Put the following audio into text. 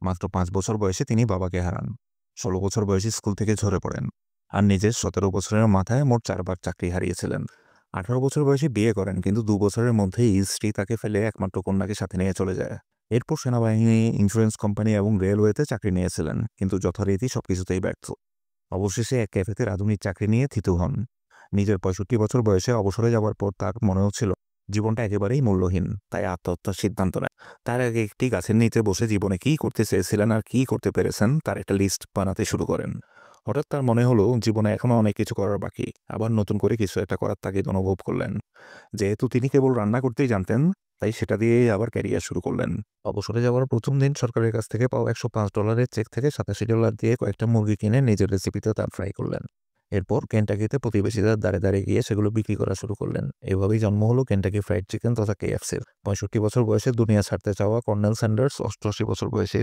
মাত্র ৫ বছর বয়সে তিনি বাবাকে হারান। ১৬ বছর বয়সে স্কুল থেকে ঝরে পড়েন। আর নিজের ১৭ বছরের মাথায় মোট ৪ বার চাকরি হারিয়েছিলেন। ১৮ বছর বয়সে বিয়ে করেন, কিন্তু ২ বছরের মধ্যেই স্ত্রী তাকে ফেলে একমাত্র কন্যাকে সাথে নিয়ে চলে যায়। এরপর সেনাবাহিনী, ইন্স্যুরেন্স কোম্পানি এবং রেলওয়েতে চাকরি নিয়েছিলেন, কিন্তু যথারীতি সবকিছুতেই ব্যর্থ। অবশেষে এক ক্যাফেতে রাঁধুনির চাকরি নিয়ে থিতু হন। নিজের ৬৫ বছর বয়সে অবসরে যাওয়ার পর তার মনে হচ্ছিল জীবনটা একেবারেই মূল্যহীন, তাই আত্মহত্যার সিদ্ধান্ত নেন। তার আগে একটি গাছের নিচে বসে জীবনে কী করতে চেয়েছিলেন আর কী করতে পেরেছেন তার একটা লিস্ট বানাতে শুরু করেন। হঠাৎ তার মনে হলো জীবনে এখনও অনেক কিছু করার বাকি। আবার নতুন করে কিছু একটা করার তাগিদ অনুভব করলেন। যেহেতু তিনি কেবল রান্না করতেই জানতেন, তাই সেটা দিয়েই আবার ক্যারিয়ার শুরু করলেন। অবসরে যাওয়ার প্রথম দিন সরকারের কাছ থেকে পাওয়া $১০৫ চেক থেকে $৮৭ দিয়ে কয়েকটা মুরগি কিনে নিজের রেসিপিতে তা ফ্রাই করলেন। এরপর কেন্টাকিতে প্রতিবেশীদের দ্বারে দ্বারে গিয়ে সেগুলো বিক্রি করা শুরু করলেন। এভাবেই জন্ম হলো কেন্টাকি ফ্রাইড চিকেন তথা KFC-র। ৬৫ বছর বয়সে দুনিয়া ছাড়তে চাওয়া কর্নেল স্যান্ডার্স ৮৮ বছর বয়সে